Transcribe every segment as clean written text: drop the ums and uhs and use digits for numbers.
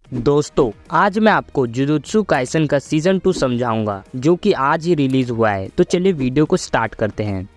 दोस्तों, आज मैं आपको जुजुत्सु काइसन का सीजन 2 समझाऊंगा जो कि आज ही रिलीज हुआ है। तो चलिए वीडियो को स्टार्ट करते हैं।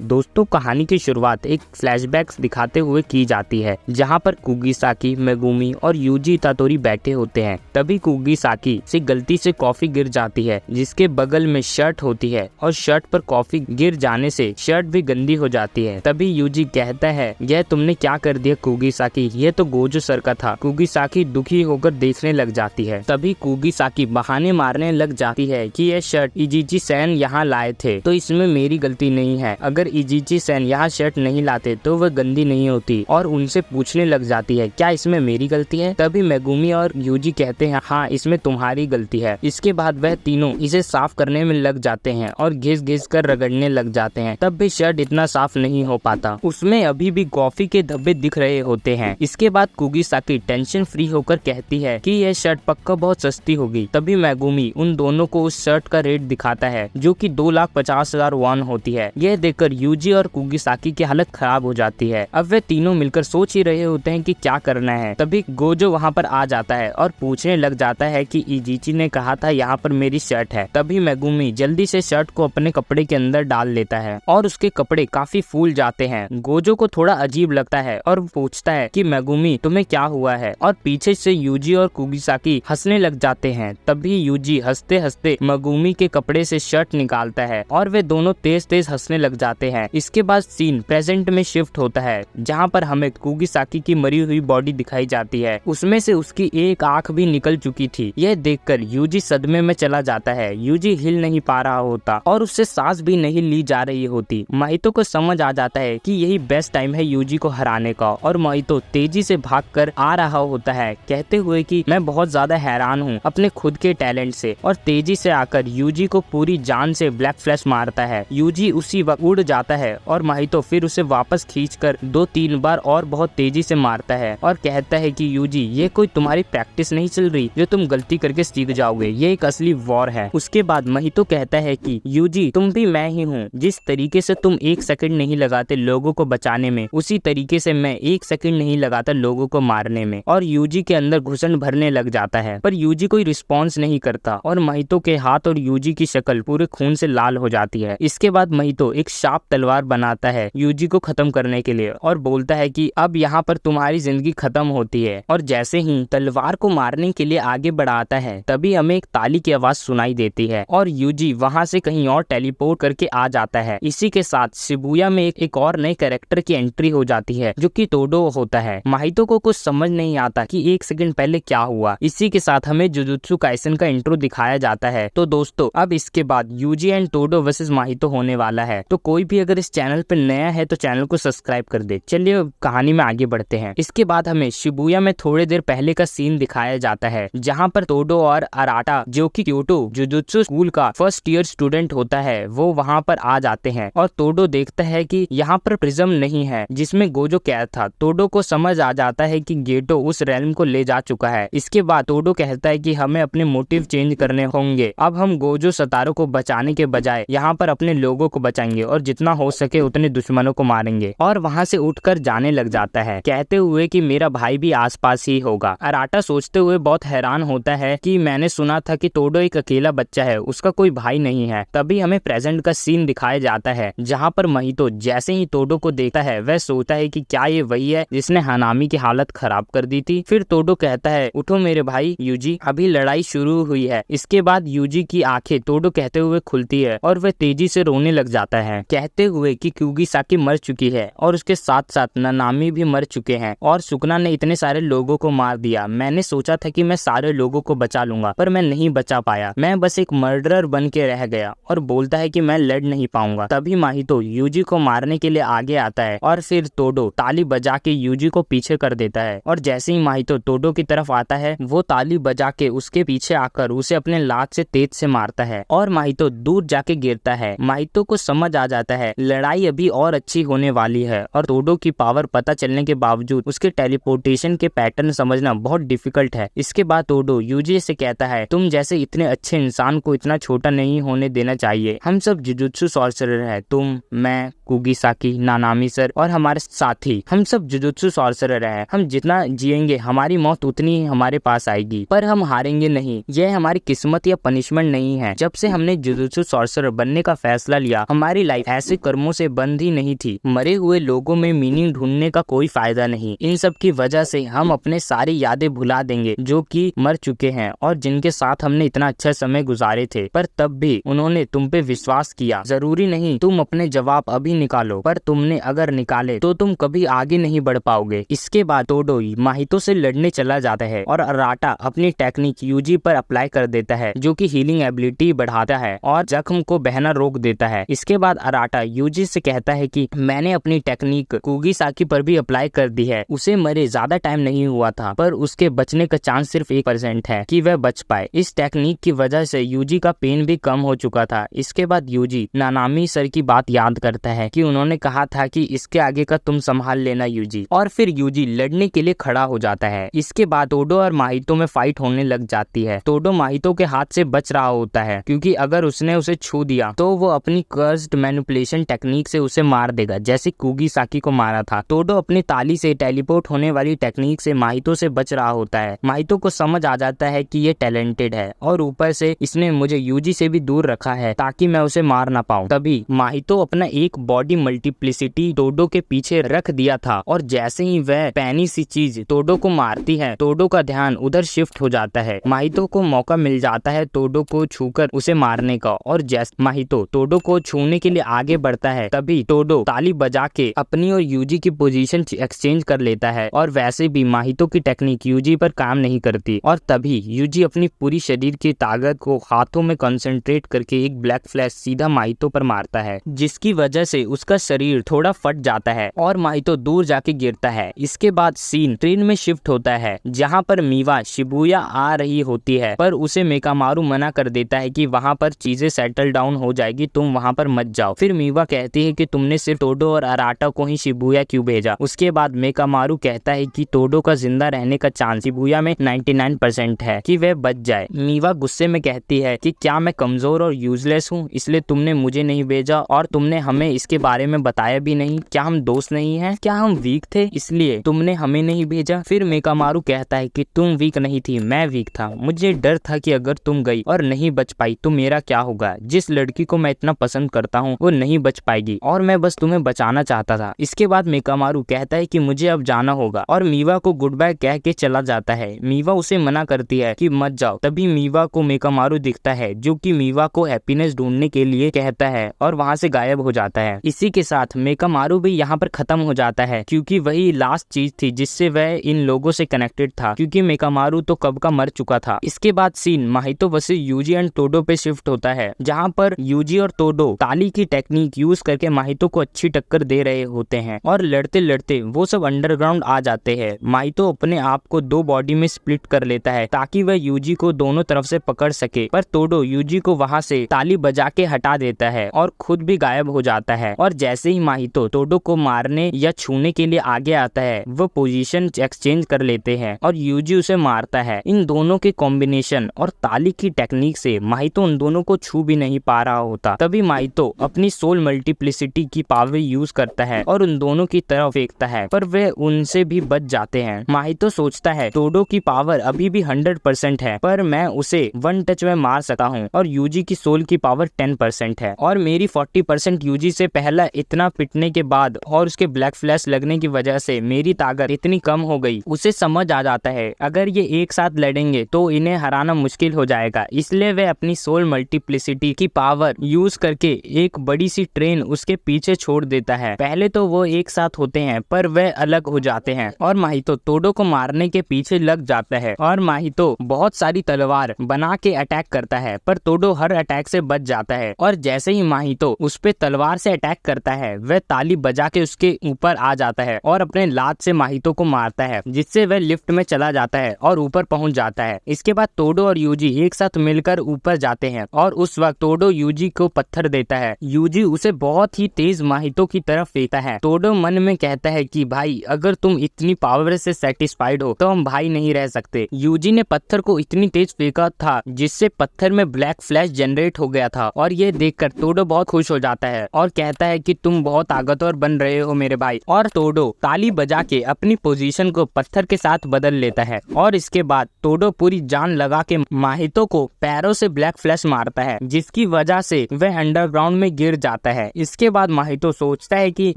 दोस्तों, कहानी की शुरुआत एक फ्लैशबैक्स दिखाते हुए की जाती है जहां पर कुगिसाकी, मेगुमी और यूजी इतातोरी बैठे होते हैं। तभी कुगिसाकी से गलती से कॉफी गिर जाती है जिसके बगल में शर्ट होती है और शर्ट पर कॉफी गिर जाने से शर्ट भी गंदी हो जाती है। तभी यूजी कहता है, यह तुमने क्या कर दिया कुगिसाकी, ये तो गोजो सर का था। कुगिसाकी दुखी होकर देखने लग जाती है। तभी कुगिसाकी बहाने मारने लग जाती है कि यह शर्ट इजिची सैन यहाँ लाए थे तो इसमें मेरी गलती नहीं है। अगर इजिची सैन यहाँ शर्ट नहीं लाते तो वह गंदी नहीं होती, और उनसे पूछने लग जाती है क्या इसमें मेरी गलती है। तभी मेगुमी और यूजी कहते हैं हाँ, इसमें तुम्हारी गलती है। इसके बाद वह तीनों इसे साफ करने में लग जाते हैं और घिस घिस कर रगड़ने लग जाते हैं। तब भी शर्ट इतना साफ नहीं हो पाता, उसमें अभी भी कॉफी के धब्बे दिख रहे होते हैं। इसके बाद कुगिसाकी टेंशन फ्री होकर कहती है कि यह शर्ट पक्का बहुत सस्ती होगी। तभी मेगुमी उन दोनों को उस शर्ट का रेट दिखाता है जो कि 2,50,000 वॉन होती है। यह देखकर यूजी और कुगिसाकी की हालत खराब हो जाती है। अब वे तीनों मिलकर सोच ही रहे होते हैं कि क्या करना है। तभी गोजो वहाँ पर आ जाता है और पूछने लग जाता है कि इजिची ने कहा था यहाँ पर मेरी शर्ट है। तभी मेगुमी जल्दी से शर्ट को अपने कपड़े के अंदर डाल लेता है और उसके कपड़े काफी फूल जाते हैं। गोजो को थोड़ा अजीब लगता है और पूछता है कि मेगुमी तुम्हें क्या हुआ है, और पीछे से यूजी और कुगिसाकी हंसने लग जाते हैं। तभी यूजी हंसते हंसते मेगुमी के कपड़े से शर्ट निकालता है और वे दोनों तेज तेज हंसने लग जाते हैं। इसके बाद सीन प्रेजेंट में शिफ्ट होता है जहाँ पर हमें कुगिसाकी की मरी हुई बॉडी दिखाई जाती है। उसमें से उसकी एक आंख भी निकल चुकी थी। यह देखकर यूजी सदमे में चला जाता है। यूजी हिल नहीं पा रहा होता और उससे सांस भी नहीं ली जा रही होती। माहितो को समझ आ जाता है कि यही बेस्ट टाइम है यूजी को हराने का, और माहितो तेजी से भागकर आ रहा होता है कहते हुए कि मैं बहुत ज्यादा हैरान हूँ अपने खुद के टैलेंट से, और तेजी से आकर यूजी को पूरी जान से ब्लैक फ्लैश मारता है। यूजी उसी वक्त उड़ जाता है और माहितो फिर उसे वापस खींचकर 2-3 बार और बहुत तेजी से मारता है और कहता है कि यूजी, ये कोई तुम्हारी प्रैक्टिस नहीं चल रही जो तुम गलती करके सीख जाओगे, ये एक असली वॉर है। उसके बाद माहितो कहता है कि यूजी, तुम भी मैं ही हूँ। जिस तरीके से तुम 1 सेकंड नहीं लगाते लोगों को बचाने में, उसी तरीके से मैं 1 सेकंड नहीं लगाता लोगों को मारने में। और यूजी के अंदर घुसन भरने लग जाता है, पर यूजी कोई रिस्पॉन्स नहीं करता और माहितो के हाथ और यूजी की शक्ल पूरे खून से लाल हो जाती है। इसके बाद माहितो एक शार्प तलवार बनाता है यूजी को खत्म करने के लिए और बोलता है कि अब यहाँ पर तुम्हारी जिंदगी खत्म होती है। और जैसे ही तलवार को मारने के लिए आगे बढ़ाता है तभी हमें एक ताली की आवाज सुनाई देती है और यूजी वहाँ से कहीं और टेलीपोर्ट करके आ जाता है। इसी के साथ शिबुया में एक और नए कैरेक्टर की एंट्री हो जाती है जो कि टोडो होता है। माहितो को कुछ समझ नहीं आता कि 1 सेकंड पहले क्या हुआ। इसी के साथ हमें जुजुत्सु काइसन का इंट्रो दिखाया जाता है। तो दोस्तों, अब इसके बाद Yuji and Todo versus Mahito होने वाला है। तो कोई भी अगर इस चैनल पे नया है तो चैनल को सब्सक्राइब कर दे। चलिए कहानी में आगे बढ़ते हैं। इसके बाद हमें शिबुया में थोड़ी देर पहले का सीन दिखाया जाता है जहाँ पर टोडो और अराटा, जो कि क्योटो जुजुत्सु स्कूल का फर्स्ट ईयर स्टूडेंट होता है, वो वहाँ पर आ जाते हैं। और टोडो देखता है कि यहाँ पर प्रिज्म नहीं है जिसमें गोजो कैद था। टोडो को समझ आ जाता है कि गेटो उस रेल्म को ले जा चुका है। इसके बाद टोडो कहता है कि हमें अपने मोटिव चेंज करने होंगे। अब हम गोजो सतारो को बचाने के बजाय यहाँ पर अपने लोगों को बचाएंगे और जितना हो सके उतने दुश्मनों को मारेंगे। और वहाँ से उठकर जाने लग जाता है कहते हुए कि मेरा भाई भी आसपास ही होगा। अराटा सोचते हुए बहुत हैरान होता है कि मैंने सुना था कि टोडो एक अकेला बच्चा है, उसका कोई भाई नहीं है। तभी हमें प्रेजेंट का सीन दिखाया जाता है जहाँ पर माहितो जैसे ही टोडो को देखता है वह सोचता है कि क्या ये वही है जिसने हनामी की हालत खराब कर दी थी। फिर टोडो कहता है उठो मेरे भाई यूजी, अभी लड़ाई शुरू हुई है। इसके बाद यूजी की आंखें टोडो कहते हुए खुलती है और वह तेजी से रोने लग जाता है कहते हुए कि कुगिसाकी मर चुकी है और उसके साथ साथ ननामी भी मर चुके हैं और सुकना ने इतने सारे लोगों को मार दिया। मैंने सोचा था कि मैं सारे लोगों को बचा लूंगा पर मैं नहीं बचा पाया, मैं बस एक मर्डरर बन के रह गया। और बोलता है कि मैं लड़ नहीं पाऊंगा। तभी माहितो यूजी को मारने के लिए आगे आता है और फिर टोडो ताली बजा के यूजी को पीछे कर देता है। और जैसे ही माहितो टोडो की तरफ आता है वो ताली बजा के उसके पीछे आकर उसे अपने लात से तेज से मारता है और माहितो दूर जाके गिरता है। माहितो को समझ आ जाता है है लड़ाई अभी और अच्छी होने वाली है और टोडो की पावर पता चलने के बावजूद उसके टेलीपोर्टेशन के पैटर्न समझना बहुत डिफिकल्ट है। इसके बाद टोडो यूजी से कहता है तुम जैसे इतने अच्छे इंसान को इतना छोटा नहीं होने देना चाहिए। हम सब जुजुत्सु सॉर्सरर है, तुम, मैं, कुगिसाकी, नानामी सर और हमारे साथी, हम सब जुजुत्सु सॉर्सरर है। हम जितना जिएंगे हमारी मौत उतनी ही हमारे पास आएगी, पर हम हारेंगे नहीं। यह हमारी किस्मत या पनिशमेंट नहीं है। जब से हमने जुजुत्सु सॉर्सरर बनने का फैसला लिया हमारी लाइफ ऐसे कर्मों से बंद ही नहीं थी। मरे हुए लोगों में मीनिंग ढूंढने का कोई फायदा नहीं। इन सब की वजह से हम अपने सारी यादें भुला देंगे जो कि मर चुके हैं और जिनके साथ हमने इतना अच्छा समय गुजारे थे, पर तब भी उन्होंने तुम पे विश्वास किया। जरूरी नहीं तुम अपने जवाब अभी निकालो, पर तुमने अगर निकाले तो तुम कभी आगे नहीं बढ़ पाओगे। इसके बाद टोडो माहितो से लड़ने चला जाता है और अराटा अपनी टेक्निक यूजी पर अप्लाई कर देता है जो कि हीलिंग एबिलिटी बढ़ाता है और जख्म को बहना रोक देता है। इसके बाद अराटा यूजी से कहता है कि मैंने अपनी टेक्निक कुगिसाकी पर भी अप्लाई कर दी है। उसे मरे ज्यादा टाइम नहीं हुआ था, पर उसके बचने का चांस सिर्फ 1% है कि वह बच पाए। इस टेक्निक की वजह से यूजी का पेन भी कम हो चुका था। इसके बाद यूजी नानामी सर की बात याद करता है कि उन्होंने कहा था कि इसके आगे का तुम संभाल लेना यूजी, और फिर यूजी लड़ने के लिए खड़ा हो जाता है। इसके बाद टोडो और माहितो में फाइट होने लग जाती है। टोडो माहितो के हाथ से बच रहा होता है क्योंकि अगर उसने उसे छू दिया तो वो अपनी कर्स्ड मैनिपुलेशन टेक्निक से उसे मार देगा जैसे कुगिसाकी को मारा था। टोडो अपनी ताली से टेलीपोर्ट होने वाली टेक्निक से माहितो से बच रहा होता है। माहितो को समझ आ जाता है कि ये टैलेंटेड है और ऊपर से इसने मुझे यूजी से भी दूर रखा है ताकि मैं उसे मार ना पाऊं। तभी माहितो अपना एक बॉडी मल्टीप्लिसिटी टोडो के पीछे रख दिया था और जैसे ही वह पैनी सी चीज टोडो को मारती है टोडो का ध्यान उधर शिफ्ट हो जाता है। माहितो को मौका मिल जाता है टोडो को छूकर उसे मारने का, और जैसे माहितो टोडो को छूने के लिए आगे बढ़ता है तभी टोडो ताली बजा के अपनी और यूजी की पोजीशन एक्सचेंज कर लेता है। और वैसे भी माहितो की टेक्निक यूजी पर काम नहीं करती और तभी यूजी अपनी पूरी शरीर की ताकत को हाथों में कंसंट्रेट करके एक ब्लैक फ्लैश सीधा माहितो पर मारता है, जिसकी वजह से उसका शरीर थोड़ा फट जाता है और माहितो दूर जाके गिरता है। इसके बाद सीन ट्रेन में शिफ्ट होता है जहाँ पर मीवा शिबुया आ रही होती है, पर उसे मेकामारू मना कर देता है कि वहाँ पर चीजें सेटल डाउन हो जाएगी, तुम वहाँ पर मत जाओ। फिर मीवा कहती है कि तुमने सिर्फ टोडो और अराटा को ही शिबुया क्यों भेजा। उसके बाद मेकामारू कहता है कि टोडो का जिंदा रहने का चांस शिबुया में 99% है कि वह बच जाए। मीवा गुस्से में कहती है कि क्या मैं कमजोर और यूजलेस हूँ इसलिए तुमने मुझे नहीं भेजा और तुमने हमें इसके बारे में बताया भी नहीं। क्या हम दोस्त नहीं हैं? क्या हम वीक थे इसलिए तुमने हमें नहीं भेजा? फिर मेकामारू कहता है कि तुम वीक नहीं थी, मैं वीक था। मुझे डर था कि अगर तुम गई और नहीं बच पाई तो मेरा क्या होगा। जिस लड़की को मैं इतना पसंद करता हूँ वो नहीं बच पाएगी और मैं बस तुम्हें बचाना चाहता था। इसके बाद मेकामारू कहता है कि मुझे अब जाना होगा और मीवा को गुड बाय कह के चला जाता है। मीवा उसे मना करती है कि मत जाओ। तभी मीवा को मेकामारू दिखता है जो कि मीवा को हैप्पीनेस ढूंढने के लिए कहता है और वहाँ से गायब हो जाता है। इसी के साथ मेकामारू भी यहाँ पर खत्म हो जाता है क्योंकि वही लास्ट चीज थी जिससे वह इन लोगों से कनेक्टेड था, क्योंकि मेकामारू तो कब का मर चुका था। इसके बाद scene Mahito versus Yuji and Todo पे शिफ्ट होता है जहाँ पर यूजी और टोडो ताली की टेक्निक यूज करके माहितो को अच्छी टक्कर दे रहे होते हैं और लड़ते लड़ते वो सब अंडरग्राउंड आ जाते हैं। माहितो अपने आप को दो बॉडी में स्प्लिट कर लेता है ताकि वह यूजी को दोनों तरफ से पकड़ सके, पर टोडो यूजी को वहाँ से ताली बजा के हटा देता है और खुद भी गायब हो जाता है। और जैसे ही माहितो टोडो को मारने या छूने के लिए आगे आता है वो पोजीशन एक्सचेंज कर लेते हैं और यूजी उसे मारता है। इन दोनों के कॉम्बिनेशन और ताली की टेक्निक से माहितो उन दोनों को छू भी नहीं पा रहा होता। तभी माहितो अपनी सोल मल्टीप्लिसिटी की पावर यूज करता है और उन दोनों की तरफ फेंकता है, पर वे उनसे भी बच जाते हैं। माहितो सोचता है टोडो की पावर अभी भी 100% है, पर मैं उसे वन टच में मार सकता हूँ और यूजी की सोल की पावर 10% है और मेरी 40% यूजी से पहला इतना पिटने के बाद और उसके ब्लैक फ्लैश लगने की वजह से मेरी ताकत इतनी कम हो गई। उसे समझ आ जाता है अगर ये एक साथ लड़ेंगे तो इन्हें हराना मुश्किल हो जाएगा, इसलिए वे अपनी सोल मल्टीप्लिसिटी की पावर यूज करके एक बड़ी सी ट्रेन उसके पीछे छोड़ देता है। पहले तो वो एक साथ होते हैं पर वे अलग हो जाते हैं और माहितो टोडो को मारने के पीछे लग जाता है और माहितो बहुत सारी तलवार बना के अटैक करता है, पर टोडो हर अटैक से बच जाता है और जैसे ही माहितो उस पे तलवार से अटैक करता है वह ताली बजा के उसके ऊपर आ जाता है और अपने लात से माहितो को मारता है, जिससे वह लिफ्ट में चला जाता है और ऊपर पहुंच जाता है। इसके बाद टोडो और यूजी एक साथ मिलकर ऊपर जाते हैं और उस वक्त टोडो यूजी को पत्थर देता है। यूजी उसे बहुत ही तेज माहितो की तरफ फेंकता है। टोडो मन में कहता है कि भाई अगर तुम इतनी पावर से सेटिस्फाइड हो तो हम भाई नहीं रह सकते। यूजी ने पत्थर को इतनी तेज फेंका था जिससे पत्थर में ब्लैक फ्लैश जनरेट हो गया था और ये देखकर टोडो बहुत खुश हो जाता है और कहता है कि तुम बहुत ताकतवर बन रहे हो मेरे भाई। और टोडो ताली बजा के अपनी पोजीशन को पत्थर के साथ बदल लेता है और इसके बाद टोडो पूरी जान लगा के माहितो को पैरों से ब्लैक फ्लैश मारता है जिसकी वजह से वह अंडरग्राउंड में गिर जाता है। इसके बाद माहितो सोचता है कि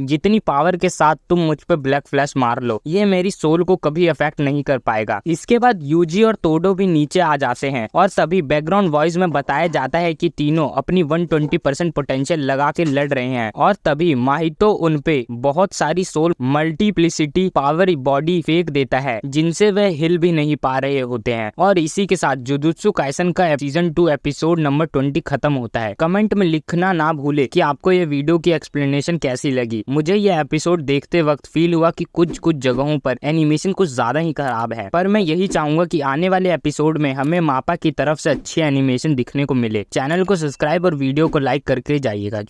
जितनी पावर के साथ तुम मुझ पे ब्लैक फ्लैश मार लो ये मेरी सोल को कभी अफेक्ट नहीं कर पाएगा। इसके बाद यूजी और टोडो भी नीचे आ जाते हैं और सभी बैकग्राउंड वॉइस में बताया जाता है कि तीनों अपनी 120% पोटेंशियल लगा के लड़ रहे हैं और तभी माहितो उन पे बहुत सारी सोल मल्टीप्लिसिटी पावर बॉडी फेंक देता है जिनसे वह हिल भी नहीं पा रहे होते हैं। और इसी के साथ जुजुत्सु काइसन का सीजन 2 एपिसोड नंबर 20 खत्म होता है। कमेंट में लिखना ना भूले कि आपको ये वीडियो की एक्सप्लेनेशन कैसी लगी। मुझे ये एपिसोड देखते वक्त फील हुआ कि कुछ जगहों पर एनिमेशन कुछ ज्यादा ही खराब है, पर मैं यही चाहूंगा कि आने वाले एपिसोड में हमें मापा की तरफ से अच्छी एनिमेशन दिखने को मिले। चैनल को सब्सक्राइब और वीडियो को लाइक करके जाइएगा।